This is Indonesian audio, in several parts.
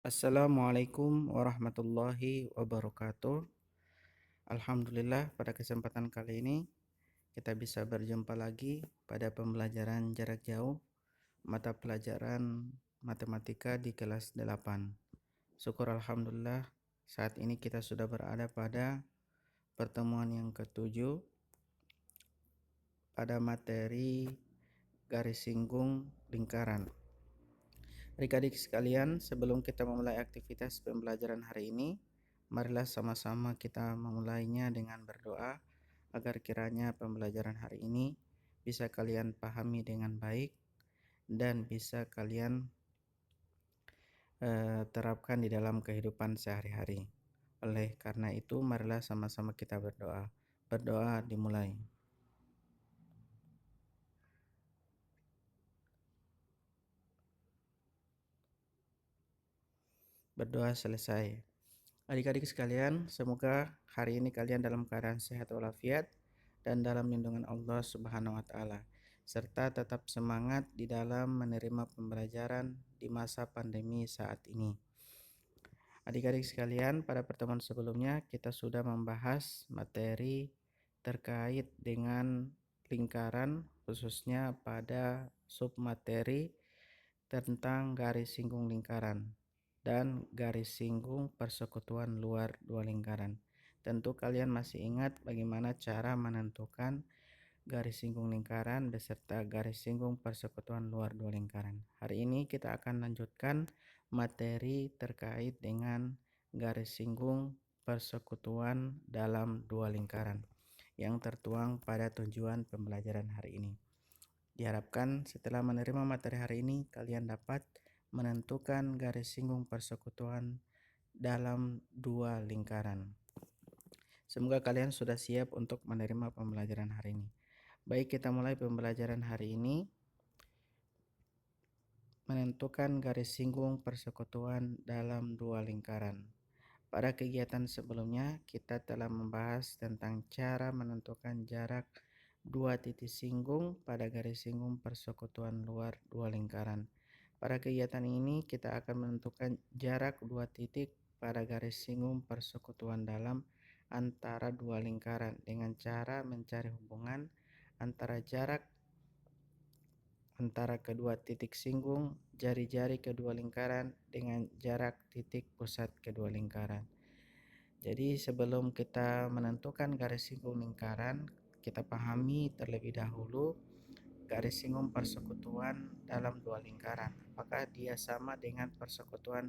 Assalamualaikum warahmatullahi wabarakatuh. Alhamdulillah, pada kesempatan kali ini kita bisa berjumpa lagi pada pembelajaran jarak jauh mata pelajaran matematika di kelas 8. Syukur alhamdulillah, saat ini kita sudah berada pada pertemuan yang ketujuh pada materi garis singgung lingkaran. Adik-adik sekalian, sebelum kita memulai aktivitas pembelajaran hari ini, marilah sama-sama kita memulainya dengan berdoa agar kiranya pembelajaran hari ini bisa kalian pahami dengan baik dan bisa kalian terapkan di dalam kehidupan sehari-hari. Oleh karena itu, marilah sama-sama kita berdoa. Berdoa dimulai. Berdoa selesai. Adik-adik sekalian, semoga hari ini kalian dalam keadaan sehat walafiat dan dalam lindungan Allah Subhanahu wa taala, serta tetap semangat di dalam menerima pembelajaran di masa pandemi saat ini. Adik-adik sekalian, pada pertemuan sebelumnya kita sudah membahas materi terkait dengan lingkaran, khususnya pada submateri tentang garis singgung lingkaran dan garis singgung persekutuan luar dua lingkaran. Tentu kalian masih ingat bagaimana cara menentukan garis singgung lingkaran beserta garis singgung persekutuan luar dua lingkaran. Hari ini kita akan lanjutkan materi terkait dengan garis singgung persekutuan dalam dua lingkaran yang tertuang pada tujuan pembelajaran hari ini. Diharapkan setelah menerima materi hari ini, kalian dapat menentukan garis singgung persekutuan dalam dua lingkaran. Semoga kalian sudah siap untuk menerima pembelajaran hari ini. Baik, kita mulai pembelajaran hari ini. Menentukan garis singgung persekutuan dalam dua lingkaran. Pada kegiatan sebelumnya, kita telah membahas tentang cara menentukan jarak dua titik singgung pada garis singgung persekutuan luar dua lingkaran. Pada kegiatan ini kita akan menentukan jarak dua titik pada garis singgung persekutuan dalam antara dua lingkaran dengan cara mencari hubungan antara jarak antara kedua titik singgung jari-jari kedua lingkaran dengan jarak titik pusat kedua lingkaran. Jadi sebelum kita menentukan garis singgung lingkaran, kita pahami terlebih dahulu garis singgung persekutuan dalam dua lingkaran. Apakah dia sama dengan persekutuan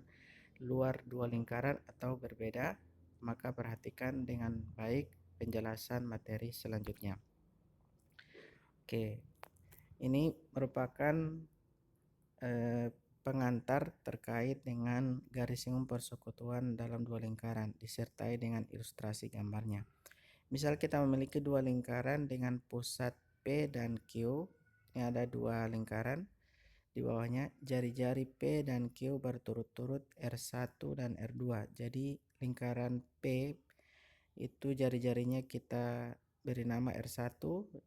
luar dua lingkaran atau berbeda? Maka perhatikan dengan baik penjelasan materi selanjutnya. Oke, ini merupakan pengantar terkait dengan garis singgung persekutuan dalam dua lingkaran disertai dengan ilustrasi gambarnya. Misal kita memiliki dua lingkaran dengan pusat P dan Q. Ini ada dua lingkaran. Di bawahnya jari-jari P dan Q berturut-turut R1 dan R2. Jadi lingkaran P itu jari-jarinya kita beri nama R1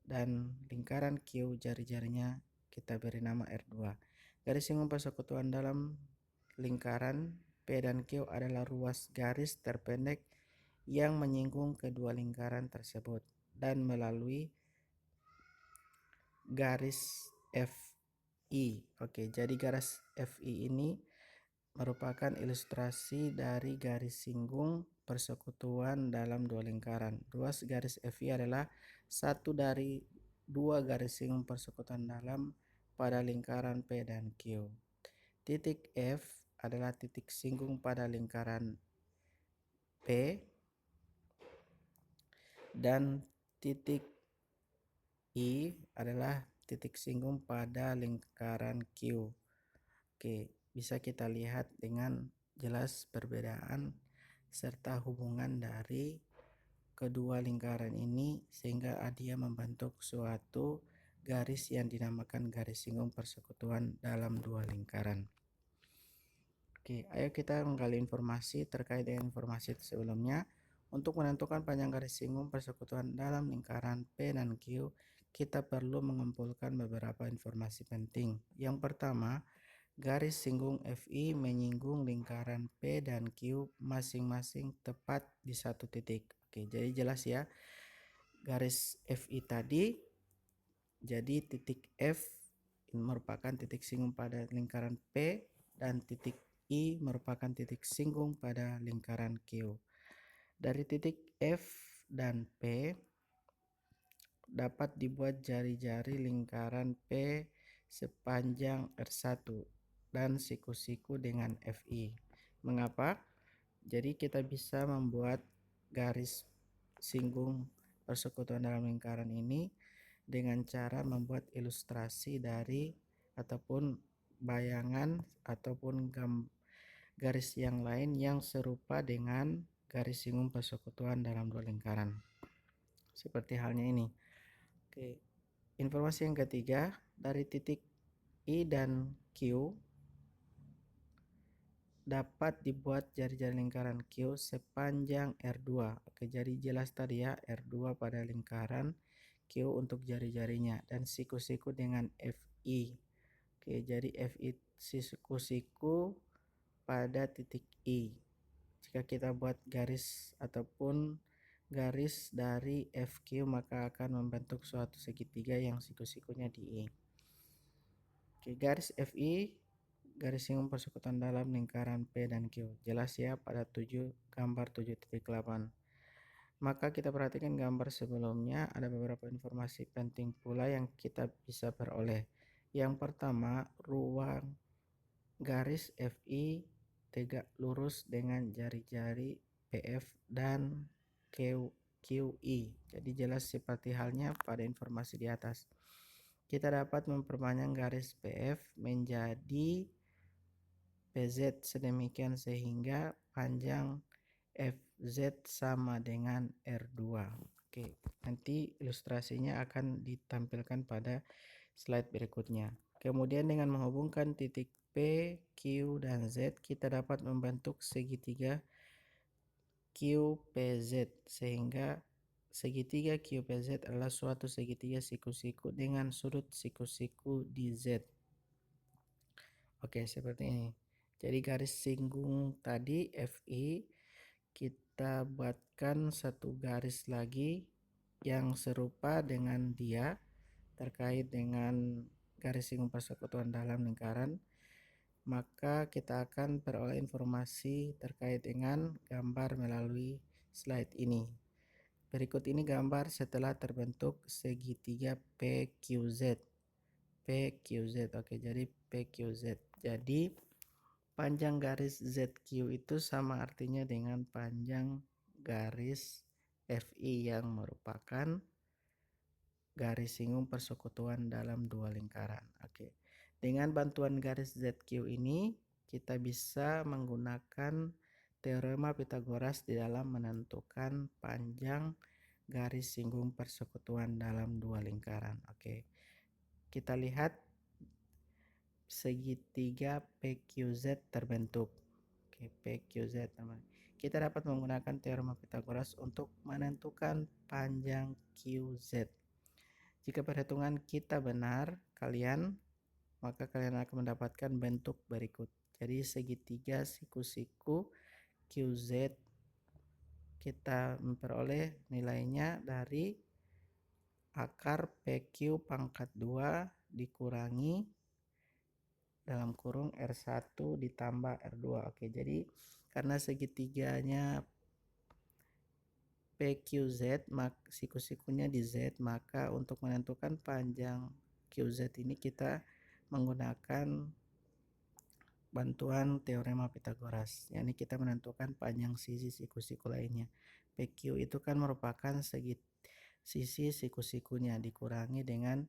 dan lingkaran Q jari-jarinya kita beri nama R2. Garis singgung persekutuan dalam lingkaran P dan Q adalah ruas garis terpendek yang menyinggung kedua lingkaran tersebut dan melalui garis FI. Oke, jadi garis FI ini merupakan ilustrasi dari garis singgung persekutuan dalam dua lingkaran. Ruas garis FI adalah satu dari dua garis singgung persekutuan dalam pada lingkaran P dan Q. Titik F adalah titik singgung pada lingkaran P dan titik I adalah titik singgung pada lingkaran Q. Oke, bisa kita lihat dengan jelas perbedaan serta hubungan dari kedua lingkaran ini sehingga dia membentuk suatu garis yang dinamakan garis singgung persekutuan dalam dua lingkaran. Oke, ayo kita menggali informasi terkait dengan informasi sebelumnya. Untuk menentukan panjang garis singgung persekutuan dalam lingkaran P dan Q, kita perlu mengumpulkan beberapa informasi penting. Yang pertama, garis singgung FI menyinggung lingkaran P dan Q masing-masing tepat di satu titik. Oke, jadi jelas ya. Garis FI tadi, jadi titik F merupakan titik singgung pada lingkaran P dan titik I merupakan titik singgung pada lingkaran Q. Dari titik F dan P dapat dibuat jari-jari lingkaran P sepanjang R1 dan siku-siku dengan FI. Mengapa? Jadi kita bisa membuat garis singgung persekutuan dalam lingkaran ini dengan cara membuat ilustrasi dari ataupun bayangan ataupun garis yang lain yang serupa dengan garis singgung persekutuan dalam dua lingkaran. Seperti halnya ini. Oke. Informasi yang ketiga, dari titik I dan Q dapat dibuat jari-jari lingkaran Q sepanjang R2. Oke, jadi jelas tadi ya, R2 pada lingkaran, Q untuk jari-jarinya, dan siku-siku dengan FI. Oke, jadi FI siku-siku pada titik I. Jika kita buat garis ataupun garis dari FQ, maka akan membentuk suatu segitiga yang siku-sikunya di I. Oke, garis FI garis singgung persekutuan dalam lingkaran P dan Q. Jelas ya pada gambar 7.8. Maka kita perhatikan gambar sebelumnya, ada beberapa informasi penting pula yang kita bisa peroleh. Yang pertama, ruang garis FI tegak lurus dengan jari-jari PF dan QI. Jadi jelas seperti halnya pada informasi di atas. Kita dapat memperpanjang garis PF menjadi PZ sedemikian sehingga panjang FZ sama dengan R2. Oke, nanti ilustrasinya akan ditampilkan pada slide berikutnya. Kemudian dengan menghubungkan titik P, Q, dan Z, kita dapat membentuk segitiga QPZ sehingga segitiga QPZ adalah suatu segitiga siku-siku dengan sudut siku-siku di Z. Oke, seperti ini. Jadi garis singgung tadi FI kita buatkan satu garis lagi yang serupa dengan dia terkait dengan garis singgung persekutuan dalam lingkaran, maka kita akan peroleh informasi terkait dengan gambar melalui slide ini. Berikut ini gambar setelah terbentuk segitiga PQZ. PQZ, oke, jadi PQZ. Jadi panjang garis ZQ itu sama artinya dengan panjang garis FI yang merupakan garis singgung persekutuan dalam dua lingkaran. Oke. Dengan bantuan garis ZQ ini kita bisa menggunakan teorema Pitagoras di dalam menentukan panjang garis singgung persekutuan dalam dua lingkaran. Oke. Kita lihat segitiga PQZ terbentuk. Oke, PQZ teman. Kita dapat menggunakan teorema Pitagoras untuk menentukan panjang QZ. Jika perhitungan kita benar, maka kalian akan mendapatkan bentuk berikut. Jadi segitiga siku-siku QZ kita memperoleh nilainya dari akar PQ pangkat 2 dikurangi dalam kurung R1 ditambah R2. Oke, jadi karena segitiganya PQZ, siku-sikunya di Z, maka untuk menentukan panjang QZ ini kita menggunakan bantuan teorema Pitagoras. Yakni kita menentukan panjang sisi siku-siku lainnya. PQ itu kan merupakan sisi siku-sikunya dikurangi dengan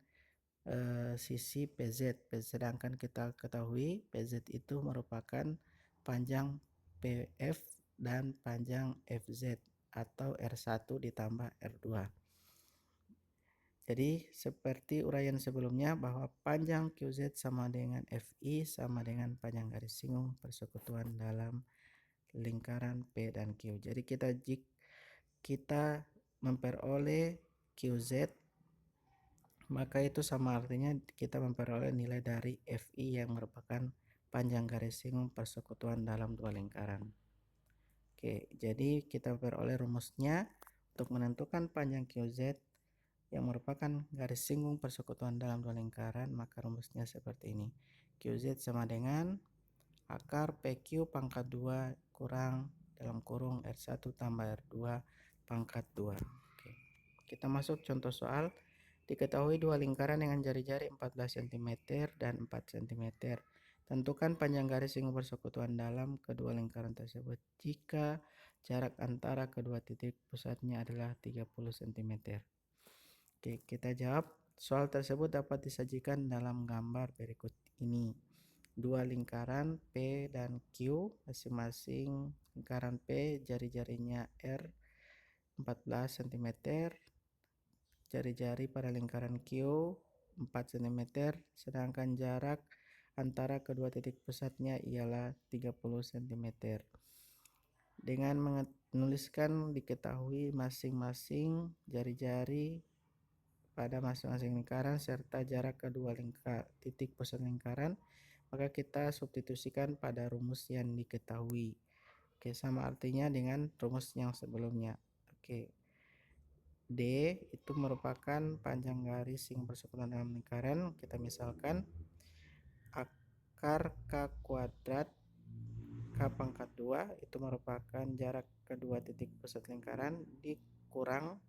sisi PZ. Sedangkan kita ketahui PZ itu merupakan panjang PF dan panjang FZ atau R1 ditambah R2. Jadi seperti uraian sebelumnya bahwa panjang QZ sama dengan FI sama dengan panjang garis singgung persekutuan dalam lingkaran P dan Q. Jadi kita memperoleh QZ, maka itu sama artinya kita memperoleh nilai dari FI yang merupakan panjang garis singgung persekutuan dalam dua lingkaran. Oke, jadi kita peroleh rumusnya untuk menentukan panjang QZ yang merupakan garis singgung persekutuan dalam dua lingkaran, maka rumusnya seperti ini. QZ sama dengan akar PQ pangkat 2 kurang dalam kurung R1 tambah R2 pangkat 2. Oke. Kita masuk contoh soal. Diketahui dua lingkaran dengan jari-jari 14 cm dan 4 cm. Tentukan panjang garis singgung persekutuan dalam kedua lingkaran tersebut jika jarak antara kedua titik pusatnya adalah 30 cm. Oke, kita jawab. Soal tersebut dapat disajikan dalam gambar berikut ini. Dua lingkaran P dan Q, masing-masing lingkaran P jari-jarinya R 14 cm, jari-jari pada lingkaran Q 4 cm, sedangkan jarak antara kedua titik pusatnya ialah 30 cm. Dengan menuliskan diketahui masing-masing jari-jari pada masing-masing lingkaran serta jarak kedua titik pusat lingkaran, maka kita substitusikan pada rumus yang diketahui. Oke, sama artinya dengan rumus yang sebelumnya. Oke, D itu merupakan panjang garis yang persekutuan dalam lingkaran. Kita misalkan akar K kuadrat K pangkat 2 itu merupakan jarak kedua titik pusat lingkaran dikurang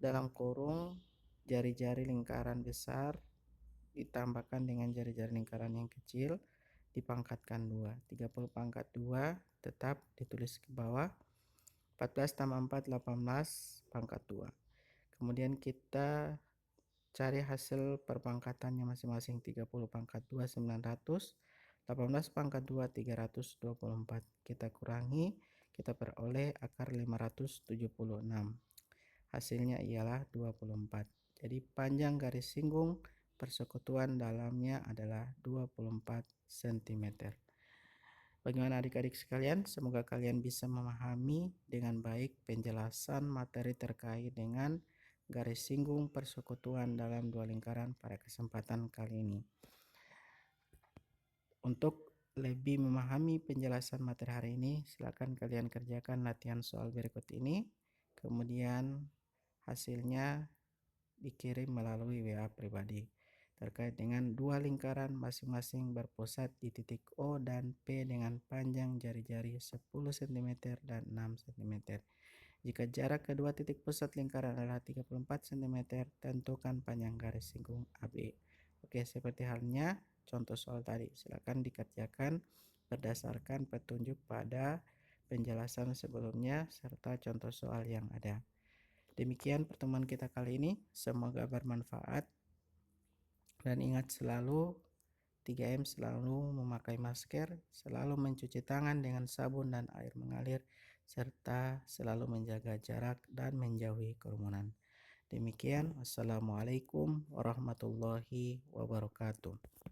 dalam kurung jari-jari lingkaran besar ditambahkan dengan jari-jari lingkaran yang kecil dipangkatkan 2. 30 pangkat 2 tetap ditulis ke bawah. 14 tambah 4 18 pangkat 2. Kemudian kita cari hasil perpangkatannya masing-masing. 30 pangkat 2 900, 18 pangkat 2 324. Kita kurangi, kita peroleh akar 576. Hasilnya ialah 24. Jadi panjang garis singgung persekutuan dalamnya adalah 24 cm. Bagaimana adik-adik sekalian? Semoga kalian bisa memahami dengan baik penjelasan materi terkait dengan garis singgung persekutuan dalam dua lingkaran pada kesempatan kali ini. Untuk lebih memahami penjelasan materi hari ini, silakan kalian kerjakan latihan soal berikut ini. Kemudian hasilnya dikirim melalui WA pribadi terkait dengan dua lingkaran masing-masing berpusat di titik O dan P dengan panjang jari-jari 10 cm dan 6 cm. Jika jarak kedua titik pusat lingkaran adalah 34 cm, tentukan panjang garis singgung AB. Oke, seperti halnya contoh soal tadi, silakan dikerjakan berdasarkan petunjuk pada penjelasan sebelumnya serta contoh soal yang ada. Demikian pertemuan kita kali ini, semoga bermanfaat dan ingat selalu 3M, selalu memakai masker, selalu mencuci tangan dengan sabun dan air mengalir, serta selalu menjaga jarak dan menjauhi kerumunan. Demikian, wassalamualaikum warahmatullahi wabarakatuh.